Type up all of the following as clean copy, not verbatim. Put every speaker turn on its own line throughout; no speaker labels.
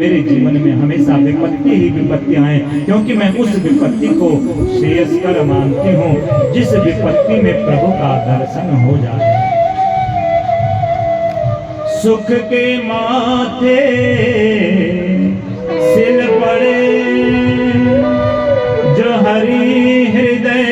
मेरे जीवन में हमेशा विपत्ति ही विपत्ति आए, क्योंकि मैं उस विपत्ति को श्रेयस्कर मानती हूँ जिस विपत्ति में प्रभु का दर्शन हो जाए। सुख के माथे सिल पड़े जो हरि हृदय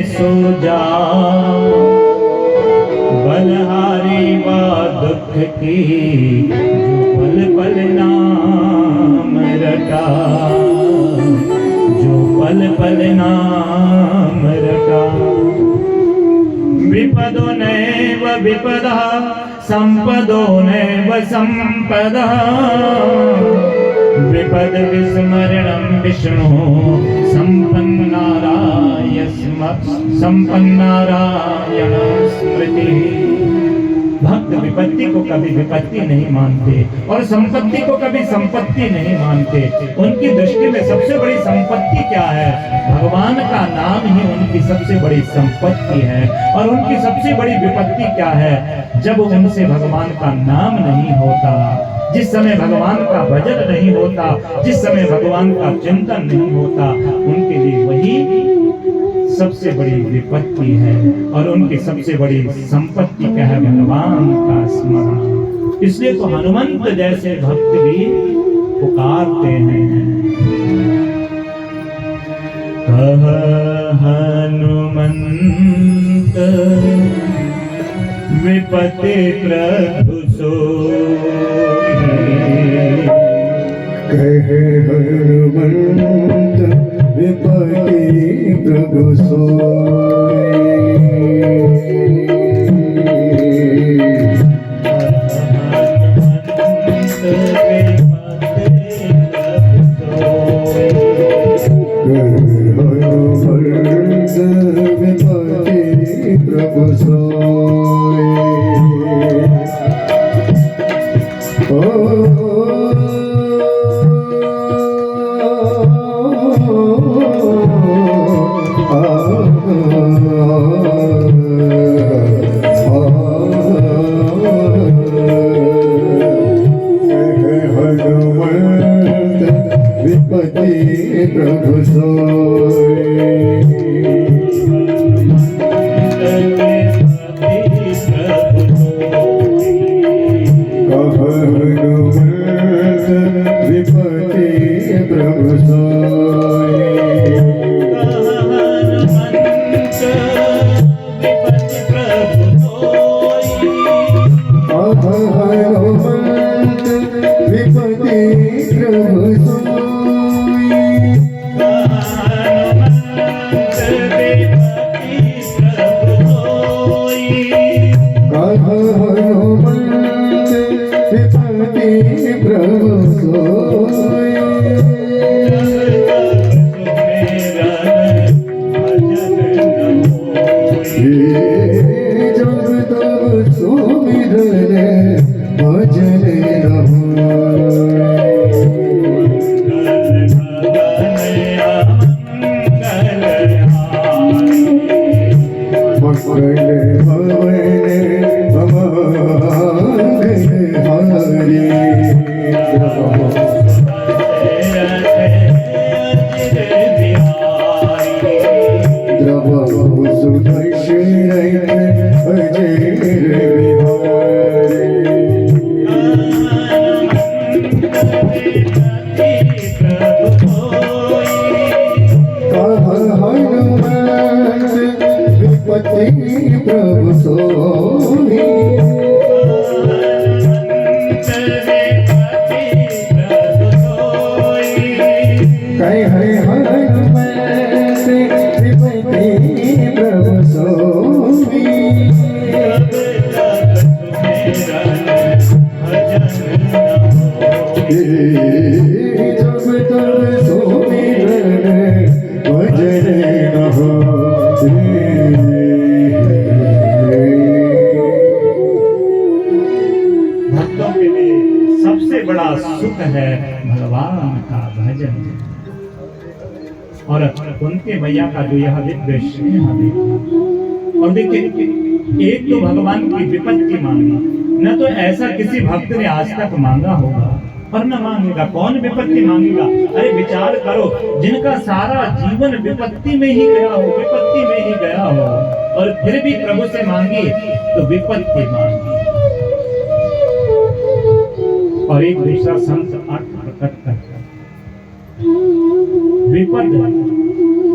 सो जा, बलहारी व दुख की जो पल पल नाम रटा, जो पल पल नाम रटा। विपदो नैव विपदा संपदो नैव संपदा, विपद विस्मरणं विष्णु संपन्नारायण स्मृति। भक्त विपत्ति को कभी विपत्ति नहीं मानते और संपत्ति को कभी संपत्ति नहीं मानते। उनकी दृष्टि में सबसे बड़ी संपत्ति क्या है? भगवान का नाम ही उनकी सबसे बड़ी संपत्ति है। और उनकी सबसे बड़ी विपत्ति क्या है? जब उनसे भगवान का नाम नहीं होता, जिस समय भगवान का भजन नहीं होता, जिस समय भगवान का चिंतन नहीं होता, उनके लिए वही सबसे बड़ी विपत्ति है। और उनकी सबसे बड़ी संपत्ति क्या है? भगवान का स्मरण। इसलिए तो हनुमंत जैसे भक्त भी पुकारते हैं, कह हनुमंत विपत्ति प्रभु सोई,
कह हनुमंत विपत्ति प्रभु सोई। विपत्ति प्रभु सोई। विपत्ति प्रभु सोई। विपत्ति प्रभु सोई। प्रभु सोई।
बड़ा सुख है भगवान का भजन। और उनके मैया का जो यह दिव्य स्नेह देखा। और देखिए, एक तो भगवान की विपत्ति मांगी, न तो ऐसा किसी भक्त ने आज तक मांगा होगा और न मांगेगा। कौन विपत्ति मांगेगा? अरे विचार करो, जिनका सारा जीवन विपत्ति में ही गया हो, विपत्ति में ही गया हो, और फिर भी प्रभु से मांगी तो विपत्ति मांगी। और एक दूसरा संत अर्थ प्रकट करता,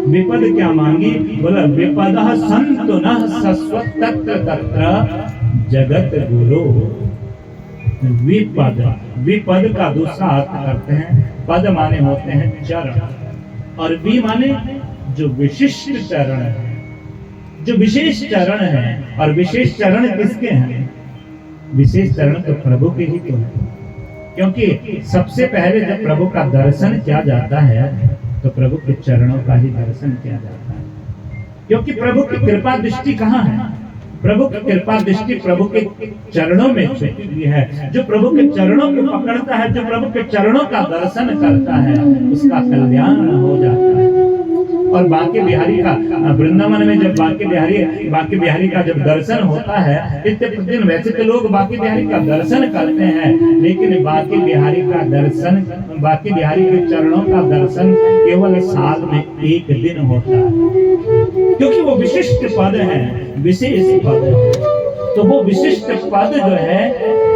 विपद क्या मांगी? बोला विपदः संतु नः सस्वत् तत्र तत्र जगत गुरु। विपद का दूसरा अर्थ करते हैं, पद माने होते हैं चरण, और वि माने जो विशिष्ट चरण है, जो विशेष चरण है। और विशेष चरण किसके हैं? विशेष चरण तो प्रभु के ही तो है, क्योंकि सबसे पहले जब प्रभु का दर्शन किया जाता है तो प्रभु के चरणों का ही दर्शन किया जाता है। क्योंकि प्रभु की कृपा दृष्टि कहाँ है? प्रभु की कृपा दृष्टि प्रभु के चरणों में छुपी हुई है। जो प्रभु के चरणों को पकड़ता है, जो प्रभु के चरणों का दर्शन करता है, उसका कल्याण हो जाता है। और बांके बिहारी का वृंदावन में जब बांके बिहारी का जब दर्शन होता है, नित्य प्रतिदिन वैसे तो लोग बांके बिहारी का दर्शन करते हैं, लेकिन बांके बिहारी का दर्शन, बांके बिहारी के चरणों का दर्शन केवल साल में एक दिन होता है, क्योंकि वो विशिष्ट पद है, विशेष पद है। तो वो विशिष्ट पद जो है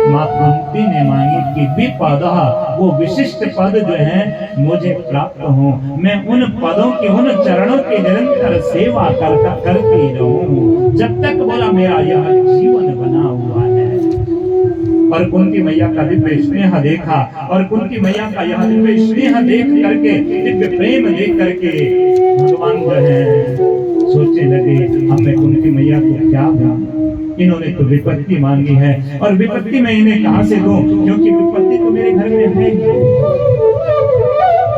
मां कुंती ने मांगी कि विपदः, वो विशिष्ट पद जो है मुझे प्राप्त हो, मैं उन पदों की, उन चरणों की निरंतर सेवा करती रहूं जब तक बोला मेरा यह जीवन बना हुआ है। और कुंती मैया का दिव्य स्नेह देखा, और कुंती मैया का यह दिव्य स्नेह देख करके, दिव्य प्रेम देख करके भगवान जो है सोचने लगे, हमने कुंती मैया को क्या दिया? इन्होंने तो विपत्ति मांगी है, और विपत्ति मैं इन्हें कहां से दूं? क्योंकि विपत्ति तो मेरे घर में है ही।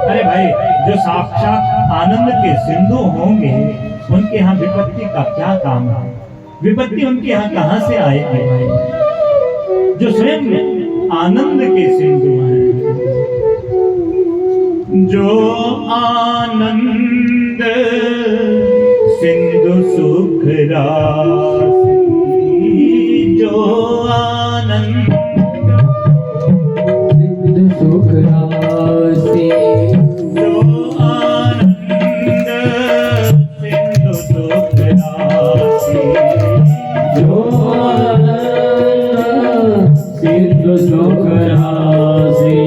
अरे भाई, जो साक्षात आनंद के सिंधु होंगे, उनके यहाँ विपत्ति का क्या काम है? विपत्ति उनके यहाँ कहां से आएगी भाई? जो स्वयं आनंद के सिंधु हैं, जो आनंद सिंधु सुख राशि, जो आनंद
सिंधु सुख राशि,
जो आनंद सिंधु सुख राशि,
जो आनंद सिंधु सुख राशि,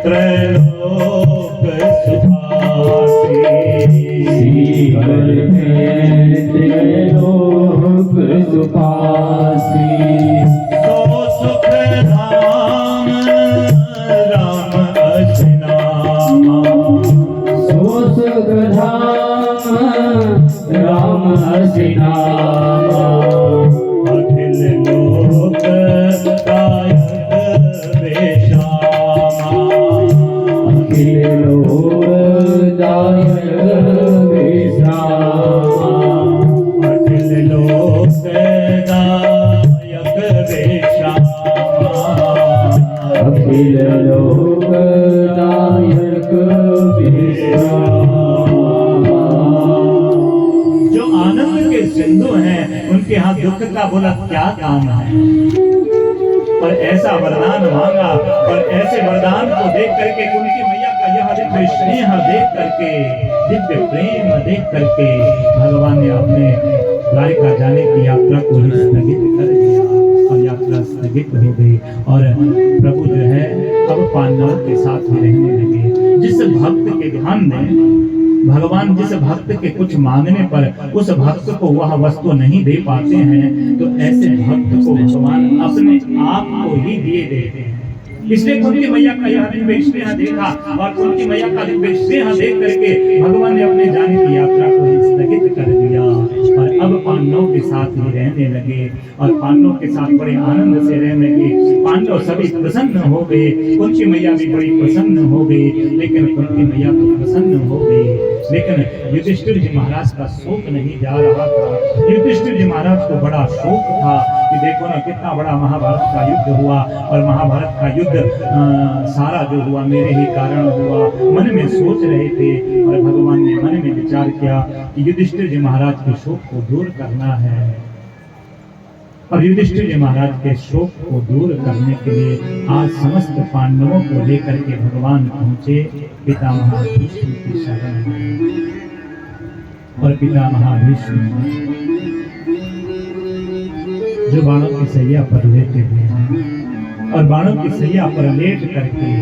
त्रैलोक सुखासी,
त्रैलोक सुखासी,
सो सुख धाम राम असनामा,
सो सुख धाम राम असनामा,
अखिल लोक कायक बेशामा,
अखिल लोक दायक विश्रामा,
अखिल लोक दायक बेशामा,
अखिल लोक दायक विश्रामा।
जो आनंद के सिंधु हैं, उनके यहाँ दुख का बोला क्या काम है? और ऐसा वरदान मांगा, और ऐसे वरदान को देख करके कुंती मैया का यह दिव्य स्नेह देख करके, दिव्य प्रेम देख करके भगवान ने अपने द्वारिका जाने की यात्रा को ही स्थगित कर दिया, और यात्रा स्थगित हो गई। और प्रभु जो है अब पांडवों के साथ ही रहने लगे। जिस भक्त के ध्यान में भगवान, जिस भक्त के कुछ मांगने पर उस भक्त को वह वस्तु नहीं दे पाते हैं, तो ऐसे भक्त को भगवान अपने आप को ही दिए देते हैं। इसलिए कुंती मैया का यह दिव्य स्नेह देखा, और कुंती मैया का दिव्य स्नेह देख करके भगवान ने अपने जाने की यात्रा को ही स्थगित कर दिया, और अब पांडवों के साथ ही रहने लगे, और पांडवों के साथ बड़े आनंद से रहने लगे। पांडव सभी प्रसन्न हो गए, कुंती मैया भी बड़ी प्रसन्न हो गई। लेकिन कुंती मैया तो प्रसन्न हो गई, लेकिन युधिष्ठिर जी महाराज का शोक नहीं जा रहा था। युधिष्ठिर जी महाराज को बड़ा शोक था कि देखो ना कितना बड़ा महाभारत का युद्ध हुआ, और महाभारत का युद्ध सारा जो हुआ मेरे ही कारण हुआ। मन में सोच रहे थे, और भगवान ने मन में विचार किया कि युधिष्ठिर जी महाराज के शोक को दूर करना है। और युधिष्ठिर जी महाराज के शोक को दूर करने के लिए आज समस्त पांडवों को लेकर के भगवान पहुंचे पितामह भीष्म की शरण में। और पितामह भीष्म जो बाणों की सैया पर लेटे हुए हैं और बाणों की सैया पर लेट करके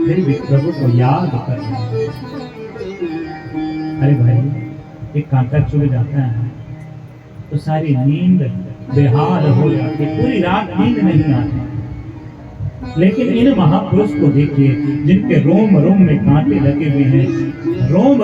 फिर भी प्रभु को याद कर रहे हैं। अरे भाई, एक कांटा चुभ जाता है तो सारी नींद बेहाल हो जाती, पूरी रात नींद नहीं आती। लेकिन इन महापुरुष को देखिए जिनके रोम रोम में कांटे लगे हुए हैं, रोम